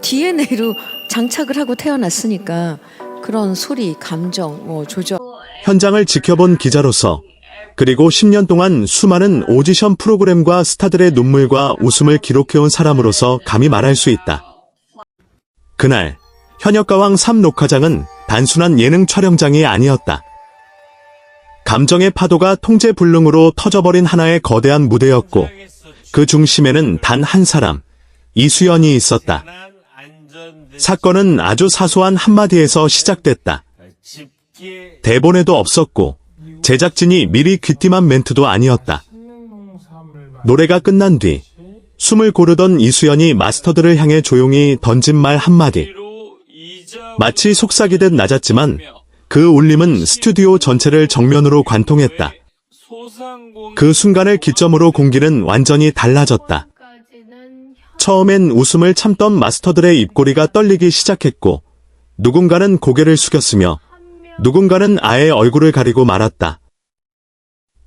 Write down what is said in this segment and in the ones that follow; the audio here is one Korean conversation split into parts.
DNA로 장착을 하고 태어났으니까 그런 소리, 감정, 조절. 현장을 지켜본 기자로서 그리고 10년 동안 수많은 오디션 프로그램과 스타들의 눈물과 웃음을 기록해온 사람으로서 감히 말할 수 있다. 그날 현역가왕 3 녹화장은 단순한 예능 촬영장이 아니었다. 감정의 파도가 통제불능으로 터져버린 하나의 거대한 무대였고 그 중심에는 단 한 사람, 이수연이 있었다. 사건은 아주 사소한 한마디에서 시작됐다. 대본에도 없었고 제작진이 미리 귀띔한 멘트도 아니었다. 노래가 끝난 뒤 숨을 고르던 이수연이 마스터들을 향해 조용히 던진 말 한마디. 마치 속삭이듯 낮았지만 그 울림은 스튜디오 전체를 정면으로 관통했다. 그 순간을 기점으로 공기는 완전히 달라졌다. 처음엔 웃음을 참던 마스터들의 입꼬리가 떨리기 시작했고 누군가는 고개를 숙였으며 누군가는 아예 얼굴을 가리고 말았다.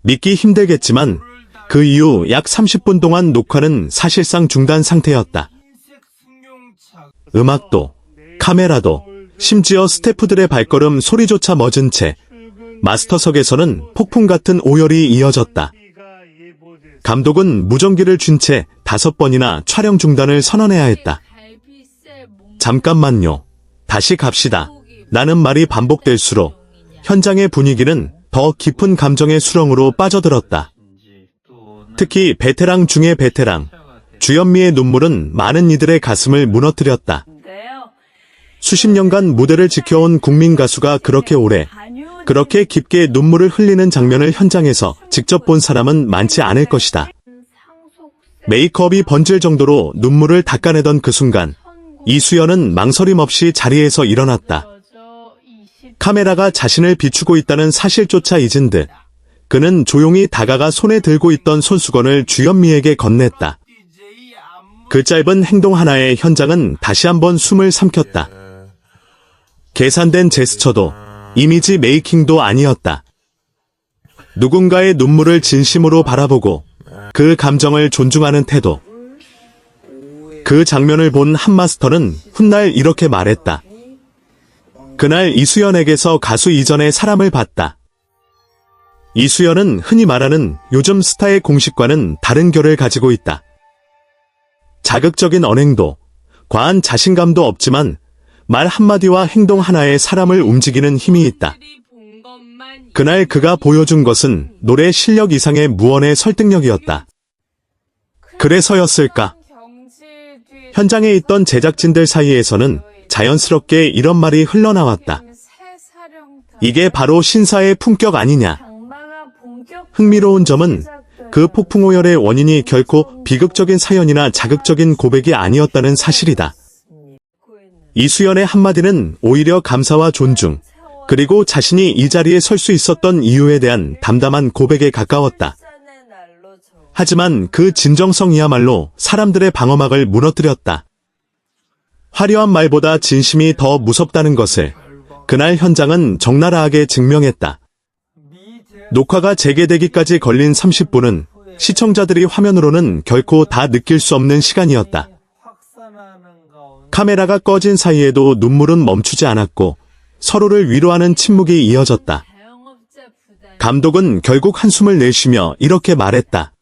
믿기 힘들겠지만 그 이후 약 30분 동안 녹화는 사실상 중단 상태였다. 음악도, 카메라도, 심지어 스태프들의 발걸음 소리조차 멎은 채 마스터석에서는 폭풍 같은 오열이 이어졌다. 감독은 무전기를 쥔 채 5번이나 촬영 중단을 선언해야 했다. 잠깐만요. 다시 갑시다. 라는 말이 반복될수록 현장의 분위기는 더 깊은 감정의 수렁으로 빠져들었다. 특히 베테랑 중의 베테랑, 주현미의 눈물은 많은 이들의 가슴을 무너뜨렸다. 수십 년간 무대를 지켜온 국민 가수가 그렇게 오래, 그렇게 깊게 눈물을 흘리는 장면을 현장에서 직접 본 사람은 많지 않을 것이다. 메이크업이 번질 정도로 눈물을 닦아내던 그 순간, 이수연은 망설임 없이 자리에서 일어났다. 카메라가 자신을 비추고 있다는 사실조차 잊은 듯 그는 조용히 다가가 손에 들고 있던 손수건을 주현미에게 건넸다. 그 짧은 행동 하나에 현장은 다시 한번 숨을 삼켰다. 계산된 제스처도 이미지 메이킹도 아니었다. 누군가의 눈물을 진심으로 바라보고 그 감정을 존중하는 태도. 그 장면을 본 한 마스터는 훗날 이렇게 말했다. 그날 이수연에게서 가수 이전의 사람을 봤다. 이수연은 흔히 말하는 요즘 스타의 공식과는 다른 결을 가지고 있다. 자극적인 언행도, 과한 자신감도 없지만 말 한마디와 행동 하나에 사람을 움직이는 힘이 있다. 그날 그가 보여준 것은 노래 실력 이상의 무언의 설득력이었다. 그래서였을까? 현장에 있던 제작진들 사이에서는 자연스럽게 이런 말이 흘러나왔다. 이게 바로 신사의 품격 아니냐. 흥미로운 점은 그 폭풍오열의 원인이 결코 비극적인 사연이나 자극적인 고백이 아니었다는 사실이다. 이수연의 한마디는 오히려 감사와 존중, 그리고 자신이 이 자리에 설 수 있었던 이유에 대한 담담한 고백에 가까웠다. 하지만 그 진정성이야말로 사람들의 방어막을 무너뜨렸다. 화려한 말보다 진심이 더 무섭다는 것을 그날 현장은 적나라하게 증명했다. 녹화가 재개되기까지 걸린 30분은 시청자들이 화면으로는 결코 다 느낄 수 없는 시간이었다. 카메라가 꺼진 사이에도 눈물은 멈추지 않았고 서로를 위로하는 침묵이 이어졌다. 감독은 결국 한숨을 내쉬며 이렇게 말했다.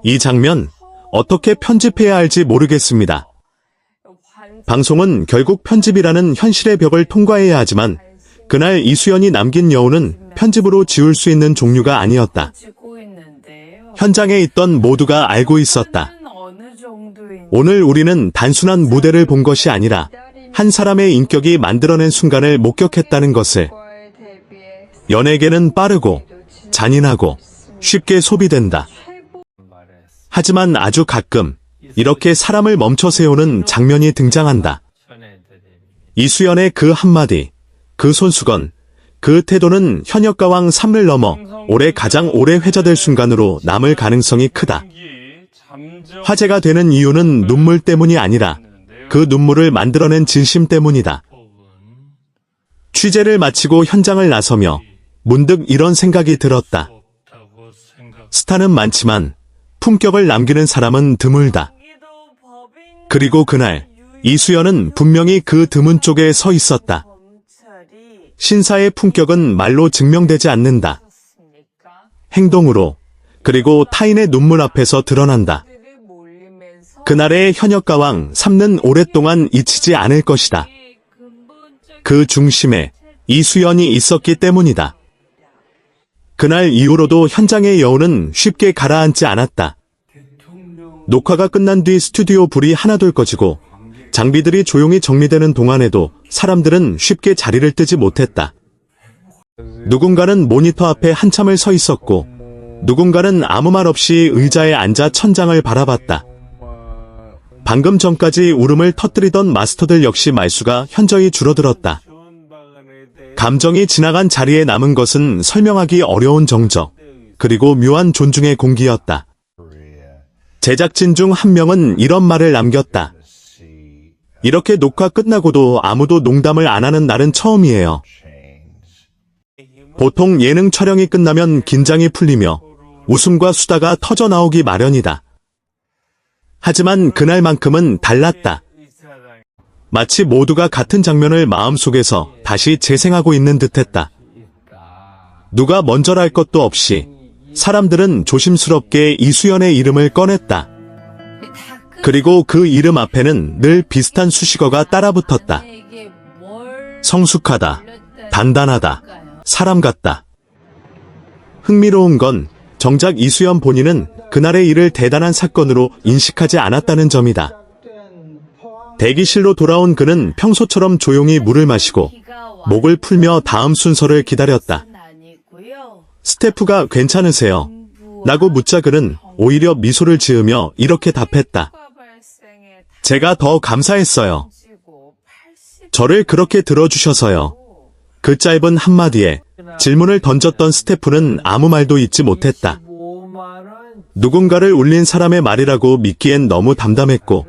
이 장면 어떻게 편집해야 할지 모르겠습니다. 방송은 결국 편집이라는 현실의 벽을 통과해야 하지만 그날 이수연이 남긴 여운은 편집으로 지울 수 있는 종류가 아니었다. 현장에 있던 모두가 알고 있었다. 오늘 우리는 단순한 무대를 본 것이 아니라 한 사람의 인격이 만들어낸 순간을 목격했다는 것을. 연예계는 빠르고 잔인하고 쉽게 소비된다. 하지만 아주 가끔 이렇게 사람을 멈춰 세우는 장면이 등장한다. 이수연의 그 한마디, 그 손수건, 그 태도는 현역가왕 3을 넘어 올해 가장 오래 회자될 순간으로 남을 가능성이 크다. 화제가 되는 이유는 눈물 때문이 아니라 그 눈물을 만들어낸 진심 때문이다. 취재를 마치고 현장을 나서며 문득 이런 생각이 들었다. 스타는 많지만 품격을 남기는 사람은 드물다. 그리고 그날 이수연은 분명히 그 드문 쪽에 서 있었다. 신사의 품격은 말로 증명되지 않는다. 행동으로, 그리고 타인의 눈물 앞에서 드러난다. 그날의 현역가왕 3는 오랫동안 잊히지 않을 것이다. 그 중심에 이수연이 있었기 때문이다. 그날 이후로도 현장의 여운은 쉽게 가라앉지 않았다. 녹화가 끝난 뒤 스튜디오 불이 하나둘 꺼지고 장비들이 조용히 정리되는 동안에도 사람들은 쉽게 자리를 뜨지 못했다. 누군가는 모니터 앞에 한참을 서 있었고 누군가는 아무 말 없이 의자에 앉아 천장을 바라봤다. 방금 전까지 울음을 터뜨리던 마스터들 역시 말수가 현저히 줄어들었다. 감정이 지나간 자리에 남은 것은 설명하기 어려운 정적, 그리고 묘한 존중의 공기였다. 제작진 중 한 명은 이런 말을 남겼다. 이렇게 녹화 끝나고도 아무도 농담을 안 하는 날은 처음이에요. 보통 예능 촬영이 끝나면 긴장이 풀리며 웃음과 수다가 터져 나오기 마련이다. 하지만 그날만큼은 달랐다. 마치 모두가 같은 장면을 마음속에서 다시 재생하고 있는 듯했다. 누가 먼저랄 것도 없이 사람들은 조심스럽게 이수연의 이름을 꺼냈다. 그리고 그 이름 앞에는 늘 비슷한 수식어가 따라붙었다. 성숙하다, 단단하다, 사람 같다. 흥미로운 건 정작 이수연 본인은 그날의 일을 대단한 사건으로 인식하지 않았다는 점이다. 대기실로 돌아온 그는 평소처럼 조용히 물을 마시고 목을 풀며 다음 순서를 기다렸다. 스태프가 괜찮으세요? 라고 묻자 그는 오히려 미소를 지으며 이렇게 답했다. 제가 더 감사했어요. 저를 그렇게 들어주셔서요. 그 짧은 한마디에 질문을 던졌던 스태프는 아무 말도 잊지 못했다. 누군가를 울린 사람의 말이라고 믿기엔 너무 담담했고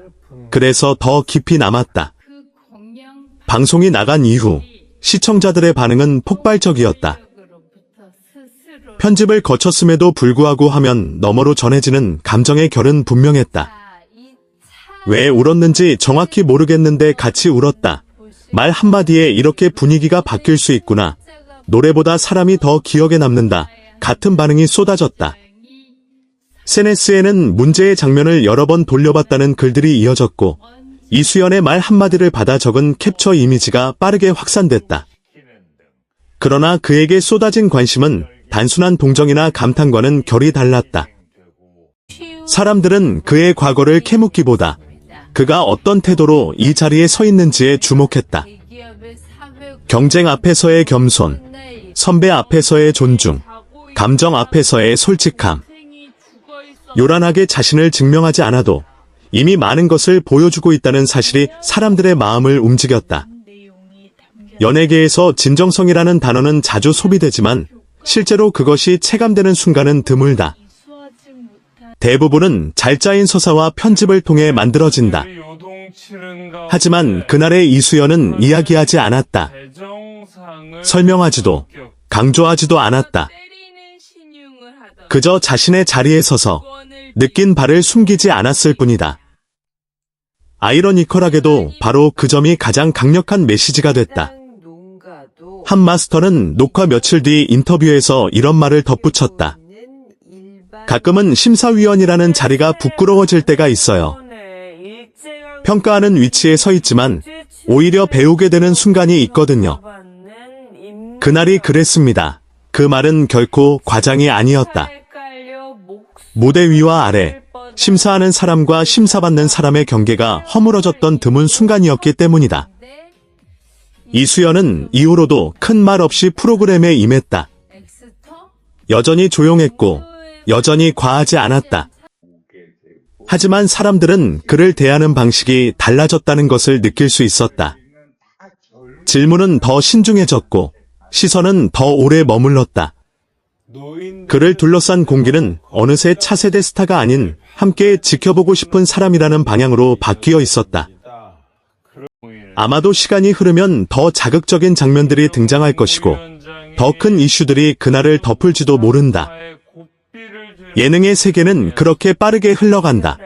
그래서 더 깊이 남았다. 방송이 나간 이후 시청자들의 반응은 폭발적이었다. 편집을 거쳤음에도 불구하고 화면 너머로 전해지는 감정의 결은 분명했다. 왜 울었는지 정확히 모르겠는데 같이 울었다. 말 한마디에 이렇게 분위기가 바뀔 수 있구나. 노래보다 사람이 더 기억에 남는다. 같은 반응이 쏟아졌다. SNS에는 문제의 장면을 여러 번 돌려봤다는 글들이 이어졌고 이수연의 말 한마디를 받아 적은 캡처 이미지가 빠르게 확산됐다. 그러나 그에게 쏟아진 관심은 단순한 동정이나 감탄과는 결이 달랐다. 사람들은 그의 과거를 캐묻기보다 그가 어떤 태도로 이 자리에 서 있는지에 주목했다. 경쟁 앞에서의 겸손, 선배 앞에서의 존중, 감정 앞에서의 솔직함. 요란하게 자신을 증명하지 않아도 이미 많은 것을 보여주고 있다는 사실이 사람들의 마음을 움직였다. 연예계에서 진정성이라는 단어는 자주 소비되지만 실제로 그것이 체감되는 순간은 드물다. 대부분은 잘 짜인 서사와 편집을 통해 만들어진다. 하지만 그날의 이수연은 이야기하지 않았다. 설명하지도 강조하지도 않았다. 그저 자신의 자리에 서서 느낀 바를 숨기지 않았을 뿐이다. 아이러니컬하게도 바로 그 점이 가장 강력한 메시지가 됐다. 한 마스터는 녹화 며칠 뒤 인터뷰에서 이런 말을 덧붙였다. 가끔은 심사위원이라는 자리가 부끄러워질 때가 있어요. 평가하는 위치에 서 있지만 오히려 배우게 되는 순간이 있거든요. 그날이 그랬습니다. 그 말은 결코 과장이 아니었다. 무대 위와 아래, 심사하는 사람과 심사받는 사람의 경계가 허물어졌던 드문 순간이었기 때문이다. 이수연은 이후로도 큰 말 없이 프로그램에 임했다. 여전히 조용했고 여전히 과하지 않았다. 하지만 사람들은 그를 대하는 방식이 달라졌다는 것을 느낄 수 있었다. 질문은 더 신중해졌고 시선은 더 오래 머물렀다. 그를 둘러싼 공기는 어느새 차세대 스타가 아닌 함께 지켜보고 싶은 사람이라는 방향으로 바뀌어 있었다. 아마도 시간이 흐르면 더 자극적인 장면들이 등장할 것이고 더 큰 이슈들이 그날을 덮을지도 모른다. 예능의 세계는 그렇게 빠르게 흘러간다.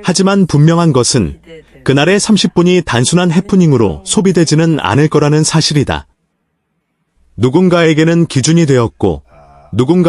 하지만 분명한 것은 그날의 30분이 단순한 해프닝으로 소비되지는 않을 거라는 사실이다. 누군가에게는 기준이 되었고, 누군가